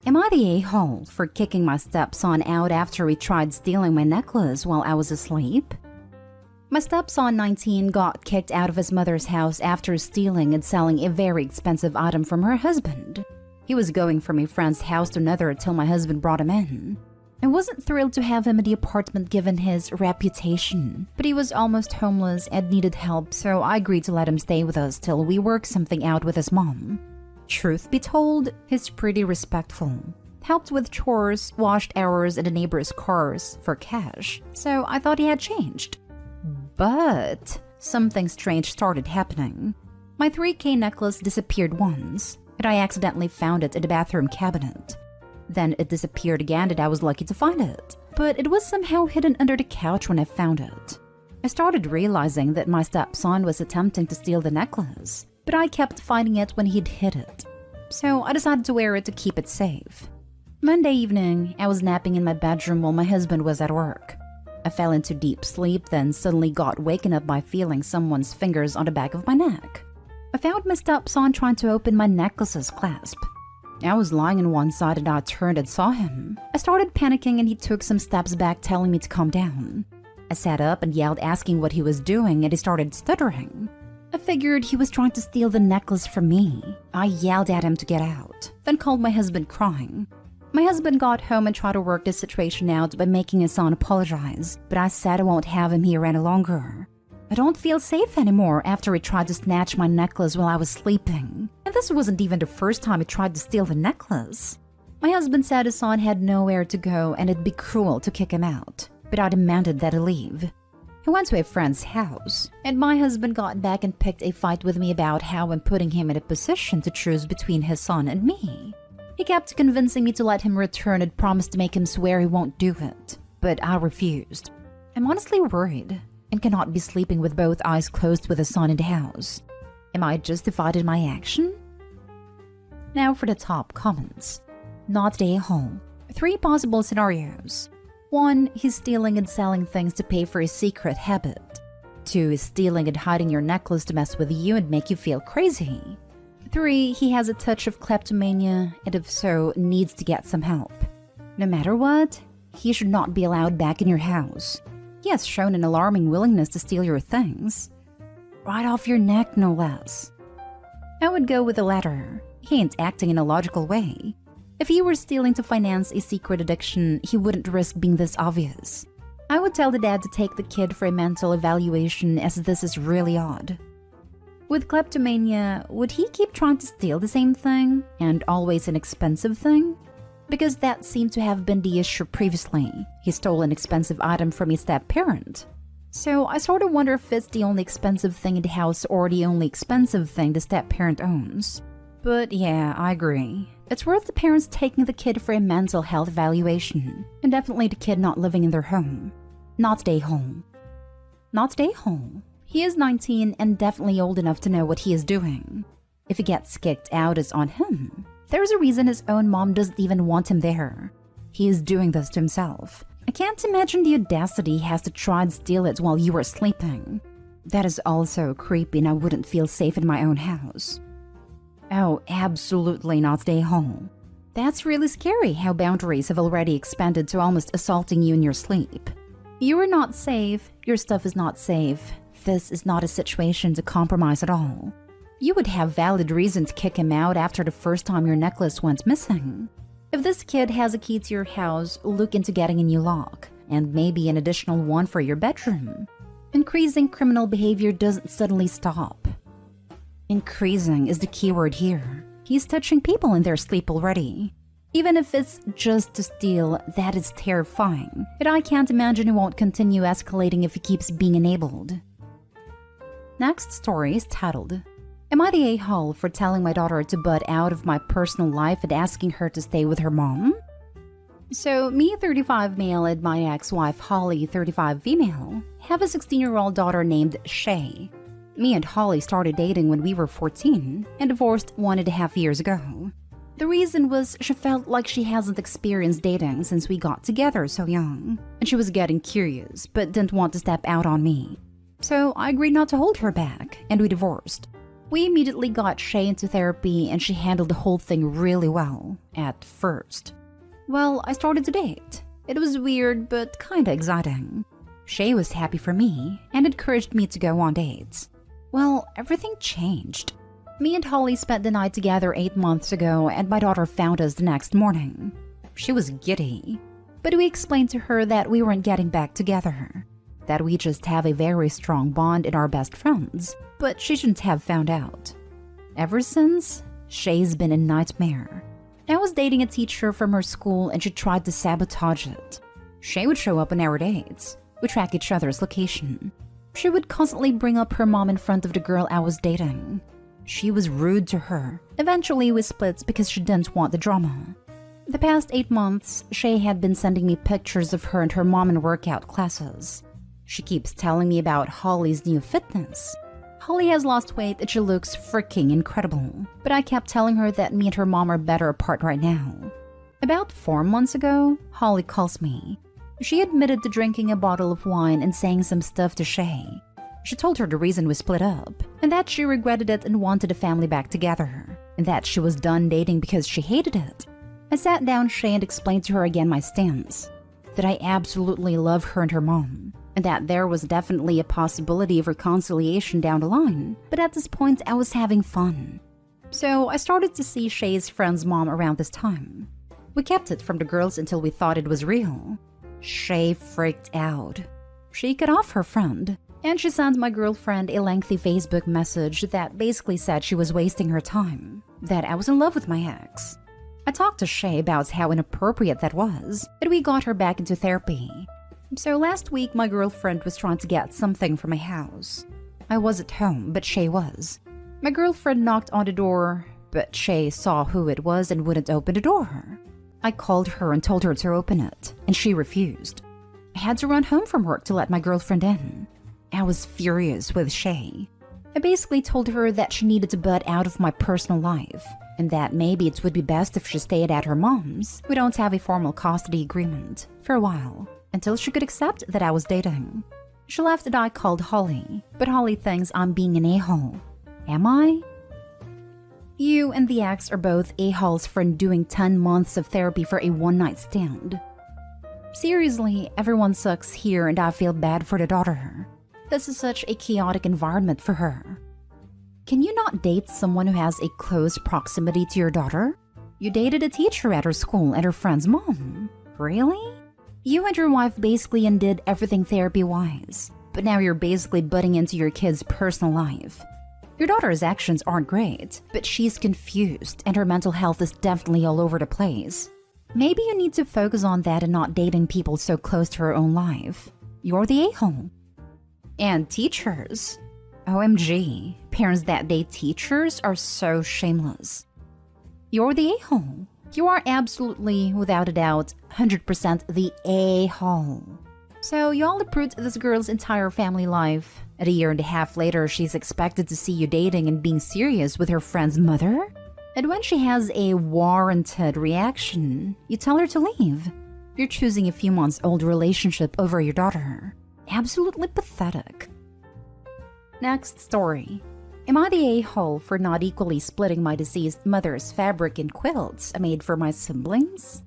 Am I the a-hole for kicking my stepson out after he tried stealing my necklace while I was asleep? My stepson, 19, got kicked out of his mother's house after stealing and selling a very expensive item from her husband. He was going from a friend's house to another until my husband brought him in. I wasn't thrilled to have him in the apartment given his reputation, but he was almost homeless and needed help, so I agreed to let him stay with us till we worked something out with his mom. Truth be told, he's pretty respectful. Helped with chores, washed ours and the neighbors' cars for cash, so I thought he had changed. But something strange started happening. My 3K necklace disappeared once, and I accidentally found it in the bathroom cabinet. Then it disappeared again and I was lucky to find it, but it was somehow hidden under the couch when I found it. I started realizing that my stepson was attempting to steal the necklace, but I kept finding it when he'd hid it. So I decided to wear it to keep it safe. Monday evening, I was napping in my bedroom while my husband was at work. I fell into deep sleep, then suddenly got waken up by feeling someone's fingers on the back of my neck. I found my stepson trying to open my necklace's clasp. I was lying on one side and I turned and saw him. I started panicking and he took some steps back telling me to calm down. I sat up and yelled asking what he was doing and he started stuttering. I figured he was trying to steal the necklace from me. I yelled at him to get out, then called my husband crying. My husband got home and tried to work this situation out by making his son apologize, but I said I won't have him here any longer. I don't feel safe anymore after he tried to snatch my necklace while I was sleeping. And this wasn't even the first time he tried to steal the necklace. My husband said his son had nowhere to go and it'd be cruel to kick him out, but I demanded that he leave. He went to a friend's house, and my husband got back and picked a fight with me about how I'm putting him in a position to choose between his son and me. He kept convincing me to let him return and promised to make him swear he won't do it, but I refused. I'm honestly worried and cannot be sleeping with both eyes closed with a son in the house. Am I justified in my action? Now for the top comments. Not the a-hole. 3 possible scenarios. 1. He's stealing and selling things to pay for his secret habit. 2. He's stealing and hiding your necklace to mess with you and make you feel crazy. 3. He has a touch of kleptomania and if so, needs to get some help. No matter what, he should not be allowed back in your house. He has shown an alarming willingness to steal your things. Right off your neck, no less. I would go with the latter. He ain't acting in a logical way. If he were stealing to finance a secret addiction, he wouldn't risk being this obvious. I would tell the dad to take the kid for a mental evaluation as this is really odd. With kleptomania, would he keep trying to steal the same thing, and always an expensive thing? Because that seemed to have been the issue previously. He stole an expensive item from his step-parent. So I sort of wonder if it's the only expensive thing in the house or the only expensive thing the step-parent owns. But yeah, I agree. It's worth the parents taking the kid for a mental health evaluation, and definitely the kid not living in their home. Not stay home. Not stay home. He is 19 and definitely old enough to know what he is doing. If he gets kicked out, it's on him. There's a reason his own mom doesn't even want him there. He is doing this to himself. I can't imagine the audacity he has to try and steal it while you are sleeping. That is also creepy and I wouldn't feel safe in my own house. Oh, absolutely not stay home. That's really scary how boundaries have already expanded to almost assaulting you in your sleep. You are not safe, your stuff is not safe. This is not a situation to compromise at all. You would have valid reason to kick him out after the first time your necklace went missing. If this kid has a key to your house, look into getting a new lock, and maybe an additional one for your bedroom. Increasing criminal behavior doesn't suddenly stop. Increasing is the key word here. He's touching people in their sleep already. Even if it's just to steal, that is terrifying. But I can't imagine it won't continue escalating if he keeps being enabled. Next story is titled, Am I the a-hole for telling my daughter to butt out of my personal life and asking her to stay with her mom? So, me, 35 male, and my ex-wife, Holly, 35 female, have a 16-year-old daughter named Shay. Me and Holly started dating when we were 14 and divorced 1.5 years ago. The reason was she felt like she hasn't experienced dating since we got together so young, and she was getting curious but didn't want to step out on me. So I agreed not to hold her back, and we divorced. We immediately got Shay into therapy and she handled the whole thing really well, at first. Well, I started to date. It was weird but kinda exciting. Shay was happy for me and encouraged me to go on dates. Well, everything changed. Me and Holly spent the night together 8 months ago and my daughter found us the next morning. She was giddy, but we explained to her that we weren't getting back together, that we just have a very strong bond and are best friends, but she shouldn't have found out. Ever since, Shay's been a nightmare. I was dating a teacher from her school and she tried to sabotage it. Shay would show up on our dates. We track each other's location. She would constantly bring up her mom in front of the girl I was dating. She was rude to her. Eventually, we split because she didn't want the drama. The past 8 months, Shay had been sending me pictures of her and her mom in workout classes. She keeps telling me about Holly's new fitness. Holly has lost weight and she looks freaking incredible, but I kept telling her that me and her mom are better apart right now. About 4 months ago, Holly calls me. She admitted to drinking a bottle of wine and saying some stuff to Shay. She told her the reason we split up, and that she regretted it and wanted the family back together, and that she was done dating because she hated it. I sat down Shay and explained to her again my stance, that I absolutely love her and her mom, and that there was definitely a possibility of reconciliation down the line, but at this point I was having fun. So I started to see Shay's friend's mom around this time. We kept it from the girls until we thought it was real. Shay freaked out. She cut off her friend, and she sent my girlfriend a lengthy Facebook message that basically said she was wasting her time, that I was in love with my ex. I talked to Shay about how inappropriate that was, and we got her back into therapy. So last week, my girlfriend was trying to get something from my house. I was at home, but Shay was. My girlfriend knocked on the door, but Shay saw who it was and wouldn't open the door. I called her and told her to open it, and she refused. I had to run home from work to let my girlfriend in. I was furious with Shay. I basically told her that she needed to butt out of my personal life, and that maybe it would be best if she stayed at her mom's. We don't have a formal custody agreement, for a while, until she could accept that I was dating. She left and I called Holly, but Holly thinks I'm being an a-hole. Am I? You and the ex are both a-holes for doing 10 months of therapy for a one-night stand. Seriously, everyone sucks here and I feel bad for the daughter. This is such a chaotic environment for her. Can you not date someone who has a close proximity to your daughter? You dated a teacher at her school and her friend's mom. Really? You and your wife basically undid everything therapy-wise, but now you're basically butting into your kid's personal life. Your daughter's actions aren't great, but she's confused and her mental health is definitely all over the place. Maybe you need to focus on that and not dating people so close to her own life. You're the a-hole. And teachers. OMG, parents that date teachers are so shameless. You're the a-hole. You are absolutely, without a doubt, 100% the a-hole. So y'all uproot this girl's entire family life. And a year and a half later, she's expected to see you dating and being serious with her friend's mother? And when she has a warranted reaction, you tell her to leave. You're choosing a few months old relationship over your daughter. Absolutely pathetic. Next story. Am I the a-hole for not equally splitting my deceased mother's fabric in quilts I made for my siblings?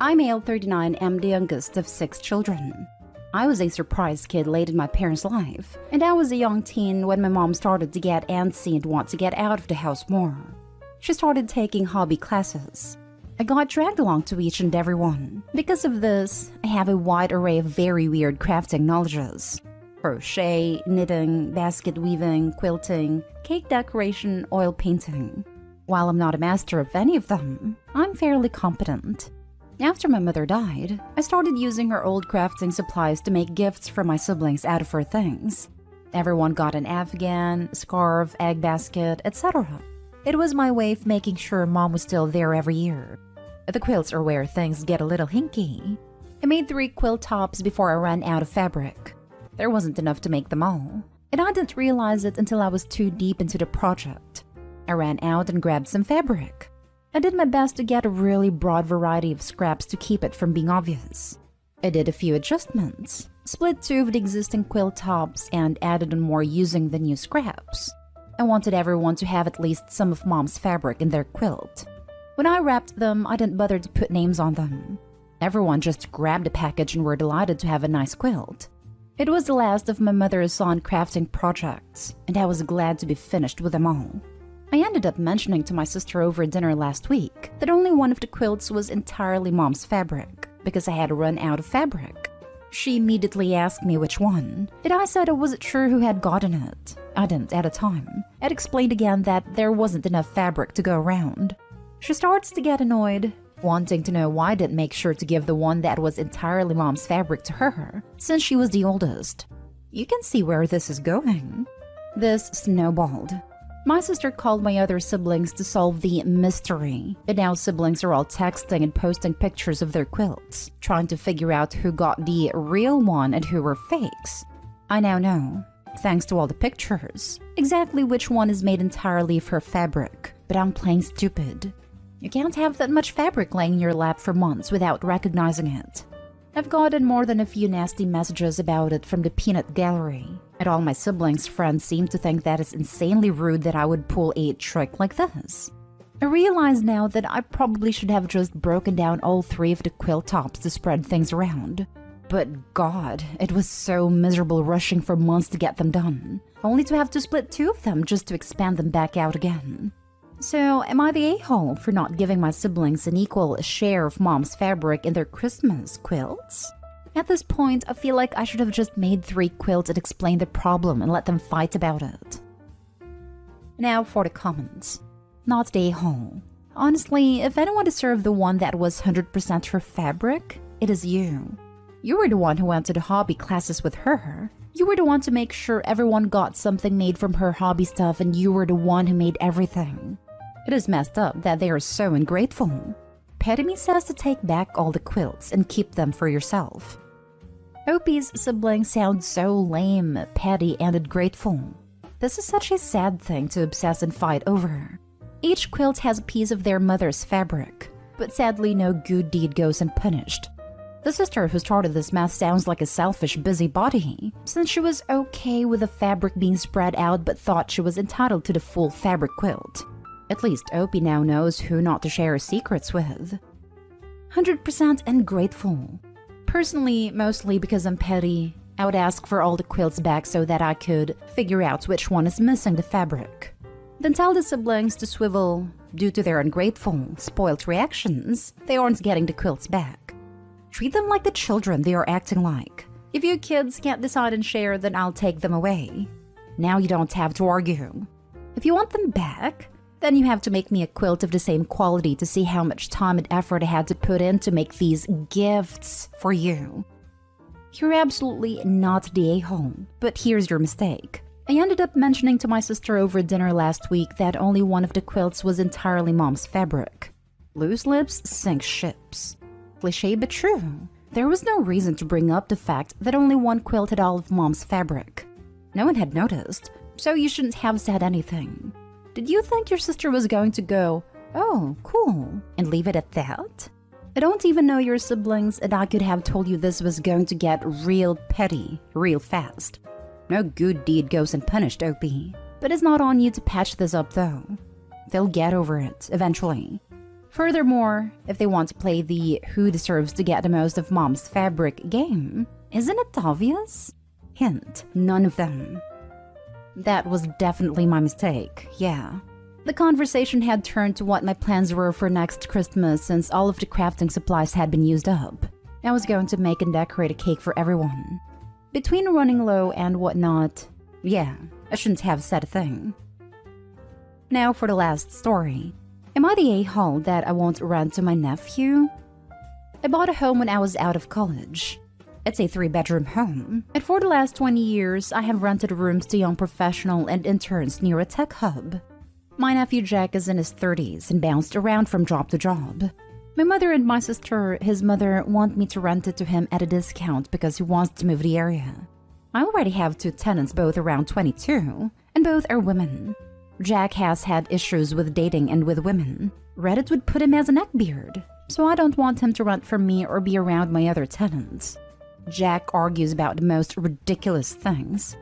I'm male 39, am the youngest of 6 children. I was a surprise kid late in my parents' life, and I was a young teen when my mom started to get antsy and want to get out of the house more. She started taking hobby classes. I got dragged along to each and every one. Because of this, I have a wide array of very weird crafting knowledges. Crochet, knitting, basket weaving, quilting, cake decoration, oil painting. While I'm not a master of any of them, I'm fairly competent. After my mother died, I started using her old crafting supplies to make gifts for my siblings out of her things. Everyone got an afghan, scarf, egg basket, etc. It was my way of making sure mom was still there every year. The quilts are where things get a little hinky. I made 3 quilt tops before I ran out of fabric. There wasn't enough to make them all, and I didn't realize it until I was too deep into the project. I ran out and grabbed some fabric. I did my best to get a really broad variety of scraps to keep it from being obvious. I did a few adjustments, split 2 of the existing quilt tops and added on more using the new scraps. I wanted everyone to have at least some of Mom's fabric in their quilt. When I wrapped them, I didn't bother to put names on them. Everyone just grabbed a package and were delighted to have a nice quilt. It was the last of my mother's crafting projects, and I was glad to be finished with them all. I ended up mentioning to my sister over dinner last week that only one of the quilts was entirely Mom's fabric, because I had run out of fabric. She immediately asked me which one, and I said I wasn't sure who had gotten it. I didn't at the time. I'd explained again that there wasn't enough fabric to go around. She starts to get annoyed, wanting to know why I didn't make sure to give the one that was entirely Mom's fabric to her, since she was the oldest. You can see where this is going. This snowballed. My sister called my other siblings to solve the mystery, and now siblings are all texting and posting pictures of their quilts, trying to figure out who got the real one and who were fakes. I now know, thanks to all the pictures, exactly which one is made entirely of her fabric, but I'm playing stupid. You can't have that much fabric laying in your lap for months without recognizing it. I've gotten more than a few nasty messages about it from the peanut gallery, and all my siblings' friends seem to think that it's insanely rude that I would pull a trick like this. I realize now that I probably should have just broken down all 3 of the quilt tops to spread things around. But God, it was so miserable rushing for months to get them done, only to have to split 2 of them just to expand them back out again. So, am I the a-hole for not giving my siblings an equal share of Mom's fabric in their Christmas quilts? At this point, I feel like I should have just made 3 quilts and explained the problem and let them fight about it. Now for the comments. Not the a-hole. Honestly, if anyone deserved the one that was 100% her fabric, it is you. You were the one who went to the hobby classes with her. You were the one to make sure everyone got something made from her hobby stuff, and you were the one who made everything. It is messed up that they are so ungrateful. Petty says to take back all the quilts and keep them for yourself. Opie's siblings sound so lame, petty, and ungrateful. This is such a sad thing to obsess and fight over. Each quilt has a piece of their mother's fabric, but sadly no good deed goes unpunished. The sister who started this mess sounds like a selfish busybody, since she was okay with the fabric being spread out but thought she was entitled to the full fabric quilt. At least Opie now knows who not to share her secrets with. 100% ungrateful. Personally, mostly because I'm petty, I would ask for all the quilts back so that I could figure out which one is missing the fabric. Then tell the siblings to swivel. Due to their ungrateful, spoilt reactions, they aren't getting the quilts back. Treat them like the children they are acting like. If you kids can't decide and share, then I'll take them away. Now you don't have to argue. If you want them back, then you have to make me a quilt of the same quality to see how much time and effort I had to put in to make these gifts for you. You're absolutely not the a-hole, but here's your mistake. I ended up mentioning to my sister over dinner last week that only one of the quilts was entirely Mom's fabric. Loose lips sink ships. Cliché but true. There was no reason to bring up the fact that only one quilt had all of Mom's fabric. No one had noticed, so you shouldn't have said anything. Did you think your sister was going to go, "Oh, cool," and leave it at that? I don't even know your siblings, and I could have told you this was going to get real petty, real fast. No good deed goes unpunished, Opie. But it's not on you to patch this up, though. They'll get over it, eventually. Furthermore, if they want to play the who deserves to get the most of Mom's fabric game, isn't it obvious? Hint, none of them. That was definitely my mistake, yeah. The conversation had turned to what my plans were for next Christmas since all of the crafting supplies had been used up. I was going to make and decorate a cake for everyone. Between running low and whatnot, yeah, I shouldn't have said a thing. Now for the last story. Am I the a-hole that I won't rent to my nephew? I bought a home when I was out of college. It's a 3-bedroom home, and for the last 20 years, I have rented rooms to young professionals and interns near a tech hub. My nephew Jack is in his 30s and bounced around from job to job. My mother and my sister, his mother, want me to rent it to him at a discount because he wants to move the area. I already have 2 tenants, both around 22, and both are women. Jack has had issues with dating and with women. Reddit would put him as a neckbeard, so I don't want him to rent from me or be around my other tenants. Jack argues about the most ridiculous things.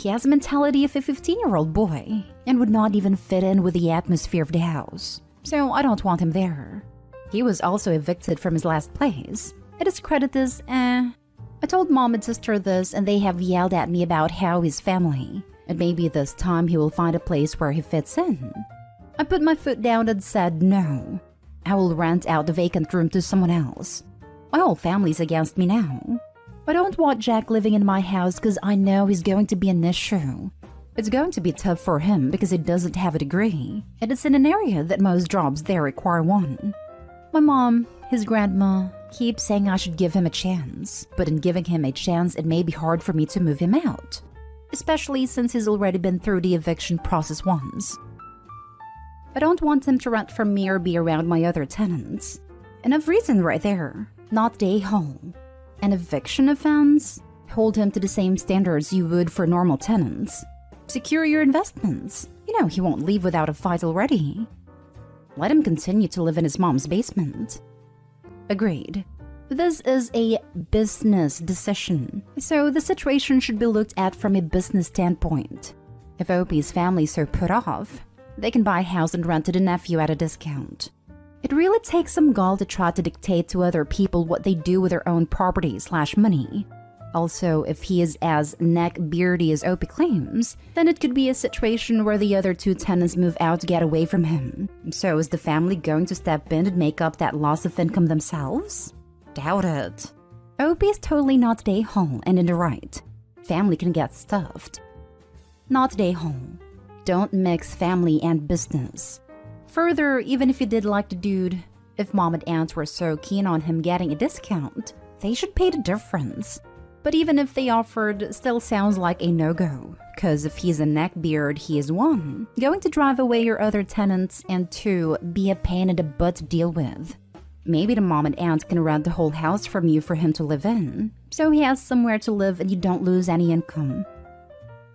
He has the mentality of a 15-year-old boy and would not even fit in with the atmosphere of the house. So I don't want him there. He was also evicted from his last place. And his credit is I told mom and sister this and they have yelled at me about how his family. And maybe this time he will find a place where he fits in. I put my foot down and said no. I will rent out the vacant room to someone else. My whole family's against me now. I don't want Jack living in my house because I know he's going to be an issue. It's going to be tough for him because he doesn't have a degree, and it's in an area that most jobs there require one. My mom, his grandma, keeps saying I should give him a chance, but in giving him a chance it may be hard for me to move him out, especially since he's already been through the eviction process once. I don't want him to rent from me or be around my other tenants. Enough reason right there, not day home. An eviction offense? Hold him to the same standards you would for normal tenants. Secure your investments. You know he won't leave without a fight already. Let him continue to live in his mom's basement. Agreed. This is a business decision, so the situation should be looked at from a business standpoint. If Opie's family is so put off, they can buy a house and rent to the nephew at a discount. It really takes some gall to try to dictate to other people what they do with their own property/money. Also, if he is as neck-beardy as Opie claims, then it could be a situation where the other two tenants move out to get away from him. So is the family going to step in and make up that loss of income themselves? Doubt it. Opie is totally not day home and in the right. Family can get stuffed. Not day home. Don't mix family and business. Further, even if you did like the dude, if mom and aunt were so keen on him getting a discount, they should pay the difference. But even if they offered, still sounds like a no-go. Cause if he's a neckbeard, he is 1, going to drive away your other tenants, and 2, be a pain in the butt to deal with. Maybe the mom and aunt can rent the whole house from you for him to live in, so he has somewhere to live and you don't lose any income.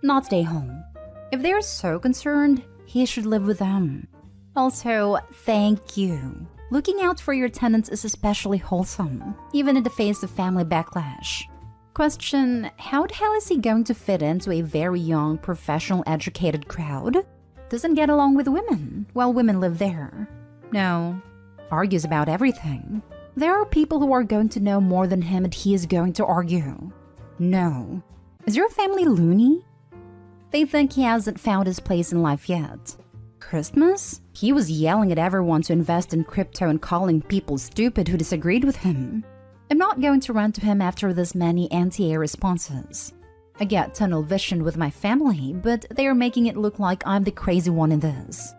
Not stay home. If they're so concerned, he should live with them. Also, thank you. Looking out for your tenants is especially wholesome, even in the face of family backlash. Question, how the hell is he going to fit into a very young, professional, educated crowd? Doesn't get along with women, while women live there. No. Argues about everything. There are people who are going to know more than him and he is going to argue. No. Is your family loony? They think he hasn't found his place in life yet. Christmas? He was yelling at everyone to invest in crypto and calling people stupid who disagreed with him. I'm not going to run to him after this many anti-A responses. I get tunnel vision with my family, but they are making it look like I'm the crazy one in this.